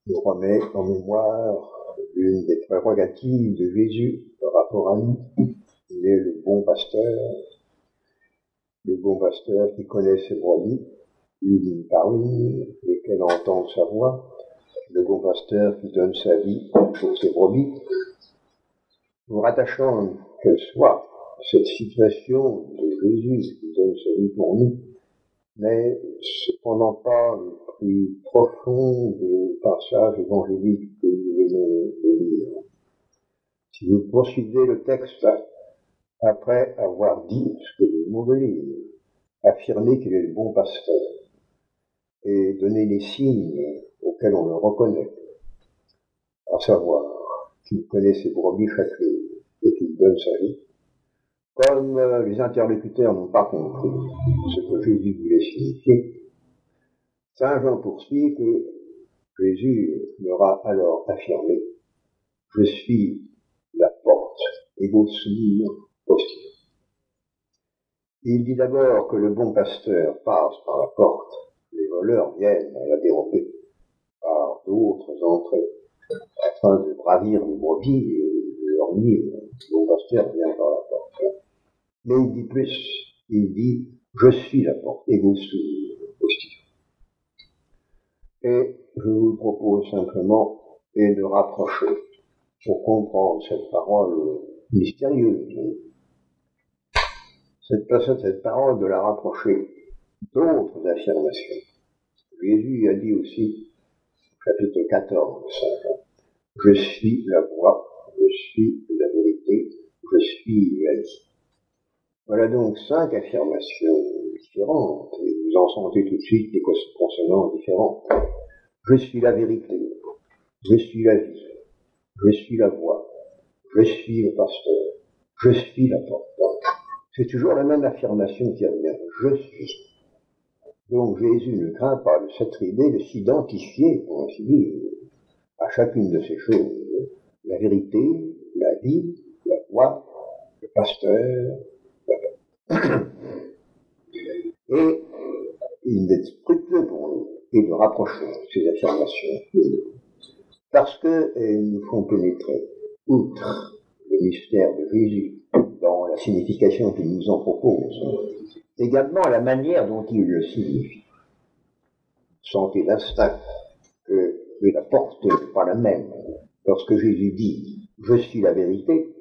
nous remet en mémoire l'une des prérogatives de Jésus par rapport à nous. Il est le bon pasteur qui connaît ses brebis, une par une, lesquelles entendent sa voix, le bon pasteur qui donne sa vie pour ses brebis. Nous rattachons qu'elle soit à cette situation de Jésus qui donne sa vie pour nous, mais cependant pas le plus profond de passage évangélique que nous venons de lire. Si vous poursuivez le texte, après avoir dit ce que nous venons de lire, affirmer qu'il est le bon pasteur et donner les signes auxquels on le reconnaît, à savoir qu'il connaît ses brebis chacune et qu'il donne sa vie, comme les interlocuteurs n'ont pas compris ce que Jésus voulait signifier, Saint Jean poursuit que Jésus leur a alors affirmé « Je suis la porte, ego sum postum ». Il dit d'abord que le bon pasteur passe par la porte, les voleurs viennent la dérober par d'autres entrées, afin de gravir les brebis et de leur nuire. Le bon pasteur vient par la porte. Mais il dit plus, il dit « Je suis la porte, ego sum postum ». Et je vous propose simplement de rapprocher, pour comprendre cette parole mystérieuse, cette parole de la rapprocher d'autres affirmations. Jésus a dit aussi, chapitre 14 de Saint Jean, « Je suis la voie, je suis la vérité, je suis la vie ». Voilà donc 5 affirmations différentes, et vous en sentez tout de suite des consonances différentes. Je suis la vérité, je suis la vie, je suis la voie, je suis le pasteur, je suis la porte. C'est toujours la même affirmation qui revient, je suis. Donc Jésus ne craint pas de s'attribuer, de s'identifier, pour ainsi dire, à chacune de ces choses. La vérité, la vie, la voie, le pasteur, la porte. Et il est scrupuleux pour nous et de rapprocher ces affirmations de nous, parce qu'elles nous font pénétrer, outre le mystère de Jésus, dans la signification qu'il nous en propose, également la manière dont il le signifie. Sentez l'instinct que la portée n'est pas la même lorsque Jésus dit « Je suis la vérité »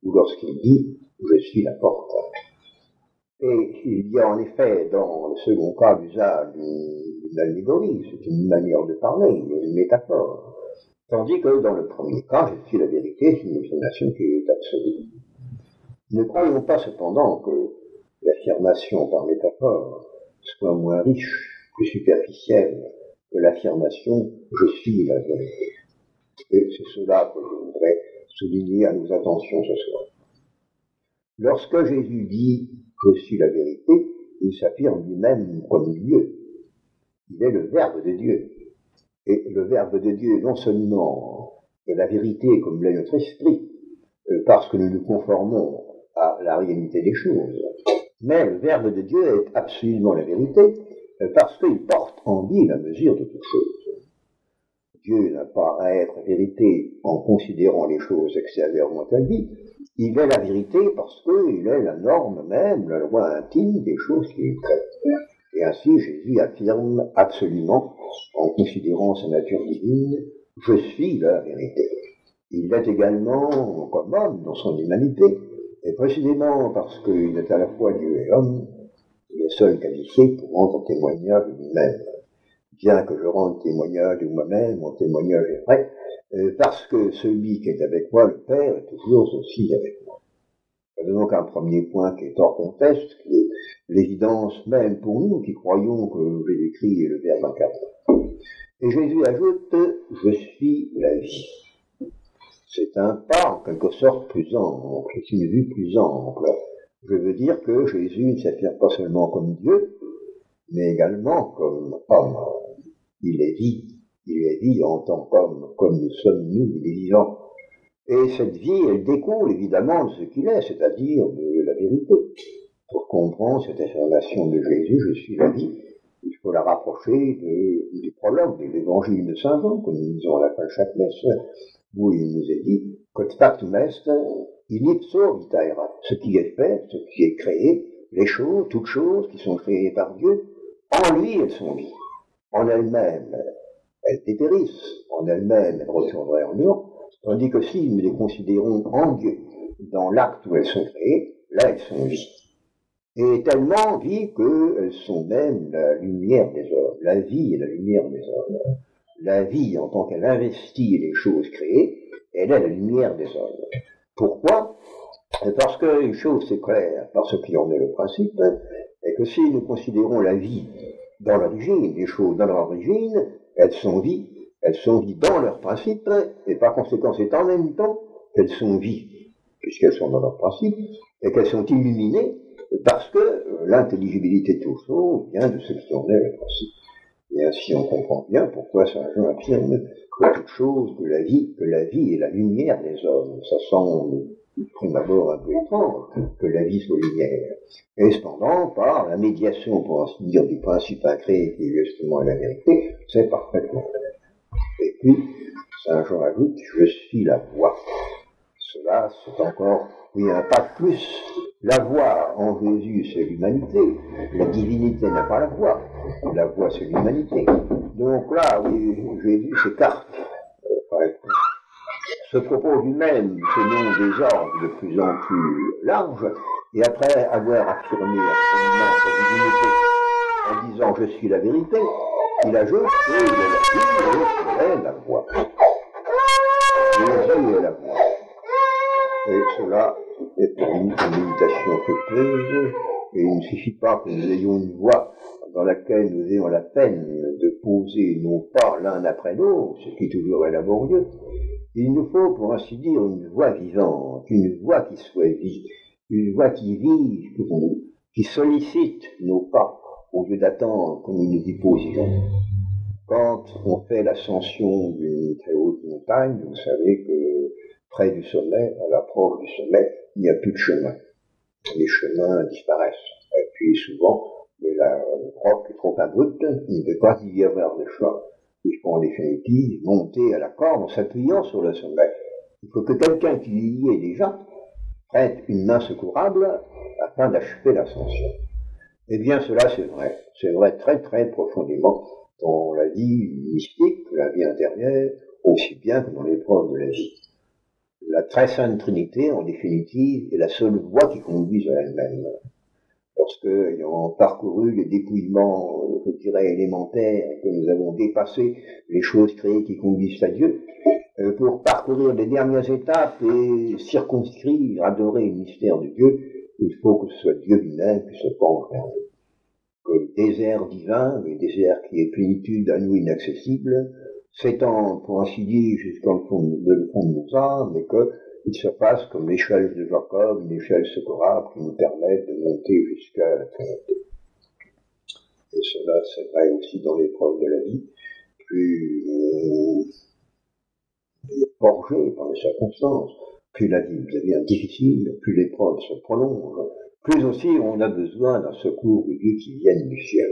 ou lorsqu'il dit « Je suis la porte ». Et il y a en effet dans le second cas l'usage d'une allégorie, c'est une manière de parler, une métaphore. Tandis que dans le premier cas, je suis la vérité, c'est une affirmation qui est absolue. Ne croyons pas cependant que l'affirmation par métaphore soit moins riche, plus superficielle que l'affirmation « je suis la vérité ». Et c'est cela que je voudrais souligner à nos attentions ce soir. Lorsque Jésus dit « je suis la vérité », il s'affirme lui-même comme Dieu. Il est le Verbe de Dieu. Et le Verbe de Dieu, non seulement est la vérité comme l'est notre esprit, parce que nous nous conformons à la réalité des choses, mais le Verbe de Dieu est absolument la vérité, parce qu'il porte en lui la mesure de toute chose. Dieu n'a pas à être vérité en considérant les choses extérieurement à lui, il est la vérité parce qu'il est la norme même, la loi intime des choses qu'il crée. Et ainsi Jésus affirme absolument, en considérant sa nature divine, « Je suis la vérité ». Il l'est également comme homme dans son humanité, et précisément parce qu'il est à la fois Dieu et homme, il est seul qualifié pour rendre témoignage de lui-même. Bien que je rende témoignage de moi-même, mon témoignage est vrai, parce que celui qui est avec moi, le Père, est toujours aussi avec moi. C'est donc un premier point qui est hors conteste, qui est l'évidence même pour nous qui croyons que Jésus-Christ est le Verbe incarné. Et Jésus ajoute « Je suis la vie ». C'est un pas en quelque sorte plus ample, c'est une vue plus ample. Je veux dire que Jésus ne s'affirme pas seulement comme Dieu, mais également comme homme. Il est vie en tant qu'homme, comme nous sommes nous, les vivants. Et cette vie, elle découle évidemment de ce qu'il est, c'est-à-dire de la vérité. Pour comprendre cette affirmation de Jésus, je suis la vie, Il faut la rapprocher des prologues, de l'évangile de Saint Jean, que nous lisons à la fin de chaque messe, où il nous est dit « Quod factum est, in ipso vita erat ». Ce qui est fait, ce qui est créé, les choses, toutes choses qui sont créées par Dieu, en lui elles sont vies. En elles-mêmes, elles dépérissent, en elles-mêmes, elles retourneraient en néant, tandis que si nous les considérons en Dieu, dans l'acte où elles sont créées, là elles sont vies. Et tellement vies qu'elles sont même la lumière des hommes. La vie est la lumière des hommes. La vie, en tant qu'elle investit les choses créées, elle est la lumière des hommes. Pourquoi ? Parce qu'une chose c'est clair, par ce qui en est le principe, est que si nous considérons la vie dans l'origine, les choses dans leur origine, elles sont vies dans leur principe, et par conséquent c'est en même temps qu'elles sont vies, puisqu'elles sont dans leur principe, et qu'elles sont illuminées, parce que l'intelligibilité de toutes choses vient de ce qui en est le principe. Et ainsi on comprend bien pourquoi Saint Jean affirme que toute chose, que la vie est la lumière des hommes. Ça semble de prime abord un peu étrange que la vie soit lumière. Et cependant, par la médiation, pour ainsi dire, du principe incréé qui justement est la vérité, c'est parfaitement vrai. Et puis, Saint Jean ajoute, je suis la voie. Cela, c'est encore, oui, un pas de plus. La voie en Jésus, c'est l'humanité. La divinité n'a pas la voie. La voie, c'est l'humanité. Donc là, oui, Jésus s'écarte. Se propose lui-même selon des ordres de plus en plus larges, et après avoir affirmé absolument sa divinité en disant « je suis la vérité », il ajoute que Jésus est la voie. Jésus est la voie. Et cela est pour nous une méditation fructueuse, et il ne suffit pas que nous ayons une voie dans laquelle nous ayons la peine de poser nos pas l'un après l'autre, ce qui toujours est laborieux. Il nous faut, pour ainsi dire, une voix vivante, une voix qui soit vive, une voix qui vive pour nous, qui sollicite nos pas, au lieu d'attendre que nous nous y posions. Quand on fait l'ascension d'une très haute montagne, vous savez que près du sommet, à l'approche du sommet, il n'y a plus de chemin. Les chemins disparaissent. Et puis souvent, la roche est trop abrupte, il ne peut pas y avoir de chemin. Il faut en définitive monter à la corde en s'appuyant sur le sommet. Il faut que quelqu'un qui y est déjà prête une main secourable afin d'achever l'ascension. Eh bien cela c'est vrai très très profondément dans la vie mystique, la vie intérieure, aussi bien que dans l'épreuve de la vie. La très sainte Trinité, en définitive, est la seule voie qui conduise à elle-même. Lorsque, ayant parcouru les dépouillements, je dirais, élémentaires, et que nous avons dépassé les choses créées qui conduisent à Dieu, pour parcourir les dernières étapes et circonscrire, adorer le mystère de Dieu, il faut que ce soit Dieu lui-même qui se penche vers nous. Que le désert divin, le désert qui est plénitude à nous inaccessible, s'étend, pour ainsi dire, jusqu'au fond de nos âmes, et qu'il se passe comme l'échelle de Jacob, une échelle secourable qui nous permet de monter jusqu'à la Trinité. Et cela, c'est vrai aussi dans l'épreuve de la vie. Plus on est forgé par les circonstances, plus la vie devient difficile, plus l'épreuve se prolonge, plus aussi on a besoin d'un secours de Dieu qui vienne du ciel.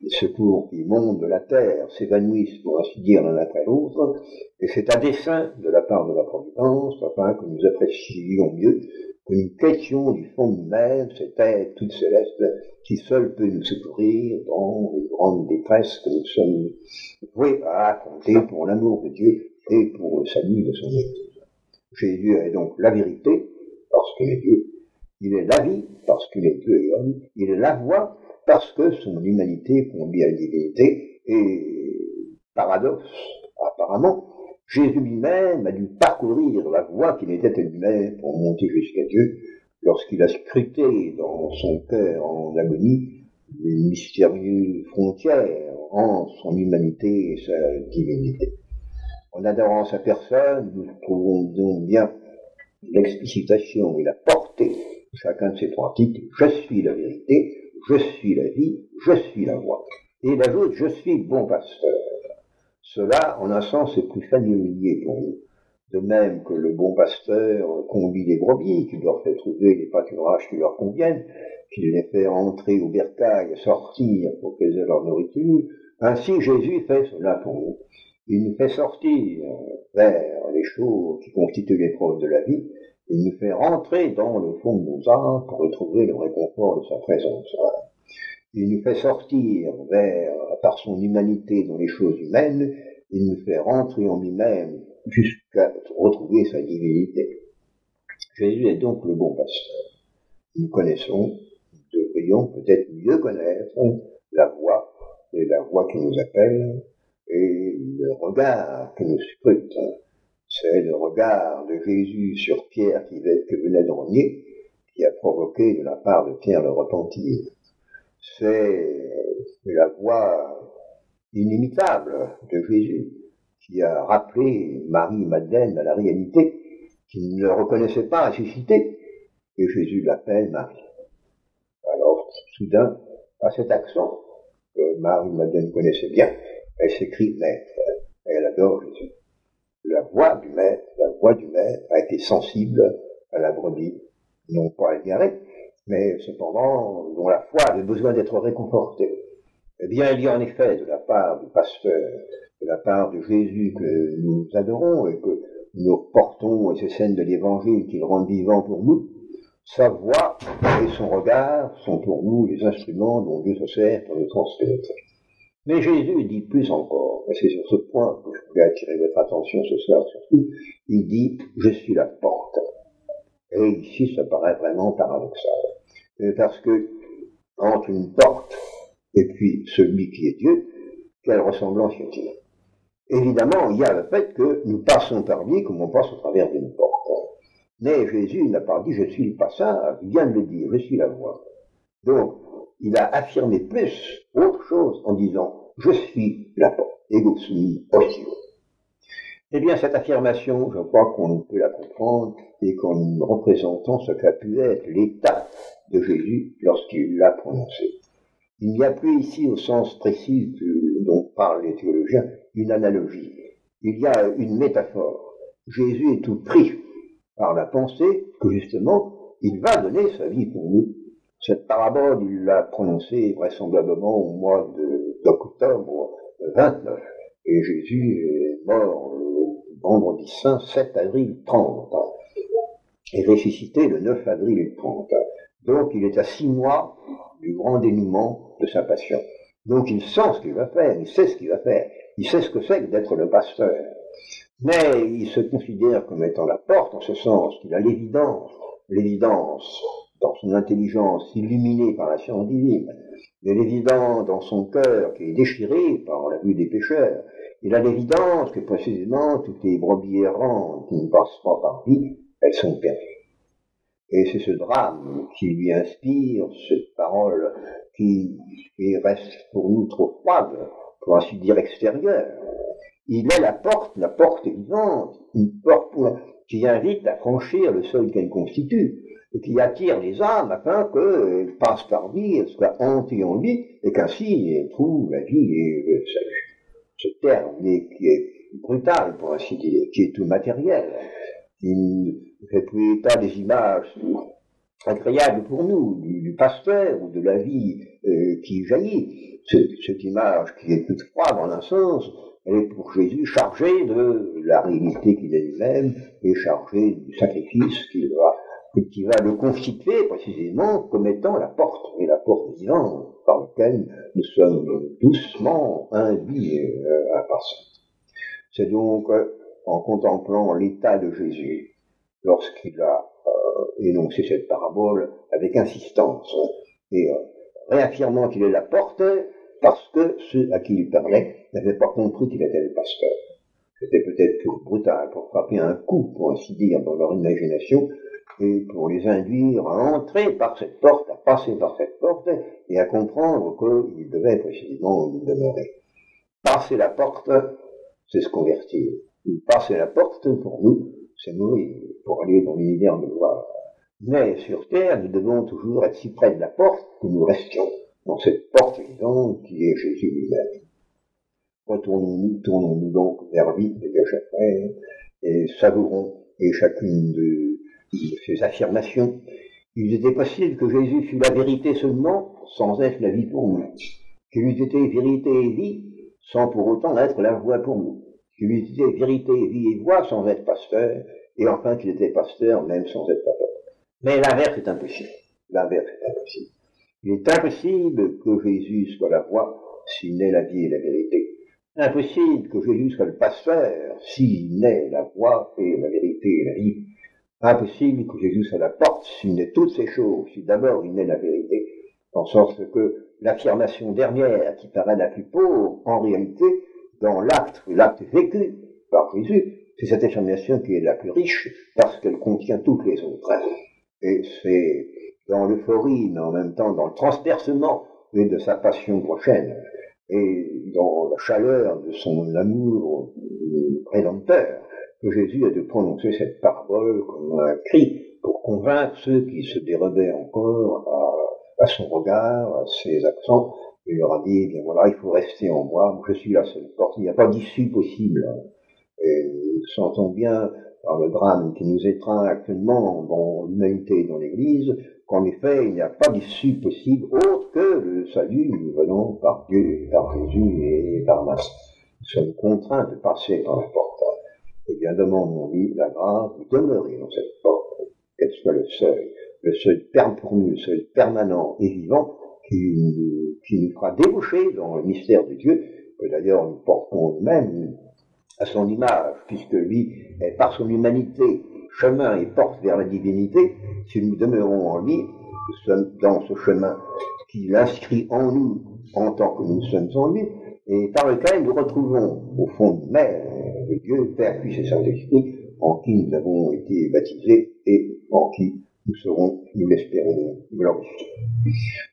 Les secours qui montent de la terre s'évanouissent, pour ainsi dire, l'un après l'autre, et c'est un dessein de la part de la Providence, afin que nous apprécions mieux, que nous quêtions du fond de nous-mêmes cette aide toute céleste qui seule peut nous secourir dans les grandes détresses que nous sommes voués à affronter pour l'amour de Dieu et pour le salut de son Église. Jésus est donc la vérité, parce qu'il est Dieu. Il est la vie, parce qu'il est Dieu et homme. Il est la voie, parce que son humanité conduit à la divinité, et paradoxe, apparemment, Jésus lui-même a dû parcourir la voie qu'il était lui-même pour monter jusqu'à Dieu, lorsqu'il a scruté dans son cœur en agonie les mystérieuses frontières entre son humanité et sa divinité. En adorant sa personne, nous trouvons donc bien l'explicitation et la portée de chacun de ces trois titres. Je suis la vérité, je suis la vie, je suis la voie. Et il ajoute, je suis bon pasteur. Cela, en un sens, est plus familier pour nous. de même que le bon pasteur conduit les brebis, qu'il leur fait trouver les pâturages qui leur conviennent, qu'il les fait entrer au bercail et sortir pour qu'elles aient leur nourriture, ainsi Jésus fait cela pour nous. Il nous fait sortir vers les choses qui constituent l'épreuve de la vie, il nous fait rentrer dans le fond de nos âmes pour retrouver le réconfort de sa présence. Il nous fait sortir par son humanité dans les choses humaines, il nous fait rentrer en lui-même jusqu'à retrouver sa divinité. Jésus est donc le bon pasteur. Nous connaissons, nous devrions peut-être mieux connaître la voix qui nous appelle, et le regard qui nous scrute. C'est le regard de Jésus sur Pierre qui venait de renier, qui a provoqué de la part de Pierre le repentir. C'est la voix inimitable de Jésus qui a rappelé Marie-Madeleine à la réalité, qui ne le reconnaissait pas ressuscité, et Jésus l'appelle Marie. Alors, soudain, à cet accent que Marie-Madeleine connaissait bien, elle s'écrie Maître, elle adore Jésus. La voix du Maître a été sensible à la brebis, non pas égarée, mais cependant dont la foi avait besoin d'être réconfortée. Eh bien, il y a en effet de la part du pasteur, de la part de Jésus que nous adorons et que nous portons, et ces scènes de l'Évangile qu'il rend vivant pour nous, sa voix et son regard sont pour nous les instruments dont Dieu se sert pour nous transmettre. Mais Jésus dit plus encore, et c'est sur ce point que je voulais attirer votre attention ce soir surtout, il dit « Je suis la porte ». Et ici, ça paraît vraiment paradoxal. Parce que, entre une porte et puis celui qui est Dieu, quelle ressemblance y a-t-il? Évidemment, il y a le fait que nous passons par lui comme on passe au travers d'une porte. Mais Jésus n'a pas dit « Je suis le passage », il vient de le dire « Je suis la voie ». Donc, il a affirmé plus autre chose en disant « Je suis la porte ». Ego sum ostio. Eh bien, cette affirmation, je crois qu'on peut la comprendre et qu'en représentant ce qu'a pu être l'état de Jésus lorsqu'il l'a prononcé. Il n'y a plus ici, au sens précis dont parlent les théologiens, une analogie. Il y a une métaphore. Jésus est tout pris par la pensée que, justement, il va donner sa vie pour nous. Cette parabole, il l'a prononcée vraisemblablement au mois d'octobre 29. Et Jésus est mort le vendredi saint 7 avril 30. Et ressuscité le 9 avril 30. Donc il est à 6 mois du grand dénouement de sa passion. Donc il sent ce qu'il va faire, il sait ce qu'il va faire, il sait ce que c'est que d'être le pasteur. Mais il se considère comme étant la porte, en ce sens qu'il a l'évidence dans son intelligence illuminée par la science divine, il a l'évidence dans son cœur qui est déchiré par la vue des pécheurs, il a l'évidence que précisément toutes les brebis errantes qui ne passent pas par lui, elles sont perdues. Et c'est ce drame qui lui inspire cette parole qui reste pour nous trop froide, pour ainsi dire extérieure. Il est la porte vivante, une porte qui invite à franchir le seuil qu'elle constitue, et qui attire les âmes afin qu'elles passent par lui, elles soient hantées en lui, et qu'ainsi elles trouvent la vie et le salut. Ce terme qui est brutal, pour ainsi dire, qui est tout matériel. Il fait plus état des images agréables pour nous, du pasteur ou de la vie qui jaillit. Cette image qui est toute froide en un sens, elle est pour Jésus chargée de la réalité qu'il est lui-même et chargée du sacrifice qui va le constituer précisément comme étant la porte, et la porte vivante par laquelle nous sommes doucement induits à passer. C'est donc en contemplant l'état de Jésus, lorsqu'il a énoncé cette parabole avec insistance, et réaffirmant qu'il est la porte, parce que ceux à qui il parlait n'avaient pas compris qu'il était le pasteur. C'était peut-être pour brutal, pour frapper un coup, pour ainsi dire, dans leur imagination, et pour les induire à entrer par cette porte, à passer par cette porte, et à comprendre qu'ils devaient précisément y demeurer. Passer la porte, c'est se convertir. Passer la porte, pour nous, c'est mourir, pour aller dans l'univers de gloire. Mais sur terre, nous devons toujours être si près de la porte que nous restions dans cette porte vivante qui est Jésus lui-même. Tournons-nous donc vers lui, mes chers frères, et savourons et chacune de ces affirmations. Il était possible que Jésus fût la vérité seulement, sans être la vie pour nous. Qu'il eût été vérité et vie, sans pour autant être la voie pour nous. Qu'il eût été vérité, vie et voie, sans être pasteur, et enfin qu'il était pasteur, même sans être papa. Mais l'inverse est impossible. L'inverse est impossible. Il est impossible que Jésus soit la voie, s'il n'est la vie et la vérité. Impossible que Jésus soit le pasteur, s'il n'est la voie et la vérité et la vie. Impossible que Jésus soit la porte, s'il n'est toutes ces choses, si d'abord il n'est la vérité, en sorte que l'affirmation dernière, qui paraît la plus pauvre, en réalité, dans l'acte vécu par Jésus, c'est cette affirmation qui est la plus riche, parce qu'elle contient toutes les autres. Et c'est dans l'euphorie, mais en même temps dans le transpercement de sa passion prochaine, et dans la chaleur de son amour rédempteur, que Jésus a de prononcer cette parole comme un cri pour convaincre ceux qui se dérobaient encore à son regard, à ses accents. Il leur a dit, eh bien voilà, il faut rester en moi, je suis la seule porte, il n'y a pas d'issue possible. Et nous sentons bien, par le drame qui nous étreint actuellement dans l'humanité et dans l'Église, qu'en effet, il n'y a pas d'issue possible autre que le salut nous venons par Dieu, par Jésus et par Masse. Nous sommes contraints de passer par la porte. Eh bien, demandons-lui la grâce de demeurer dans cette porte, qu'elle soit le seuil pour nous, le seuil permanent et vivant qui nous fera déboucher dans le mystère de Dieu, que d'ailleurs nous portons nous-mêmes à son image, puisque lui est par son humanité chemin et porte vers la divinité. Si nous demeurons en lui, nous sommes dans ce chemin qu'il inscrit en nous en tant que nous sommes en lui, et par lequel nous retrouvons au fond de nous-mêmes le Dieu, Père, Fils et Saint-Esprit, en qui nous avons été baptisés et en qui nous serons, nous l'espérons, glorifiés.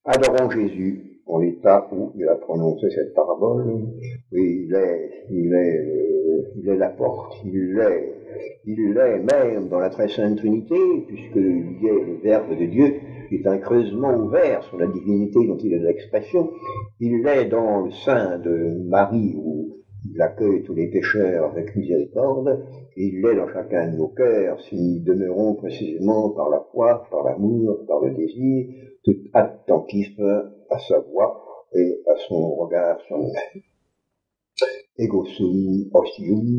Adorons Jésus en l'état où il a prononcé cette parabole. Oui, il est la porte, il l'est même dans la très sainte Trinité, puisqu'il est le Verbe de Dieu, qui est un creusement ouvert sur la divinité dont il est l'expression. Il l'est dans le sein de Marie, où il accueille tous les pécheurs avec miséricorde. Il l'est dans chacun de nos cœurs, si nous demeurons précisément par la foi, par l'amour, par le désir, tout attentif à sa voix et à son regard sur nous-mêmes. Ego sum ostium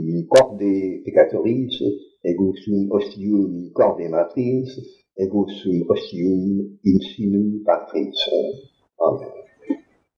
in corde peccatoris, ego sum ostium in corde matris, ego sum ostium in sinu patris. Amen.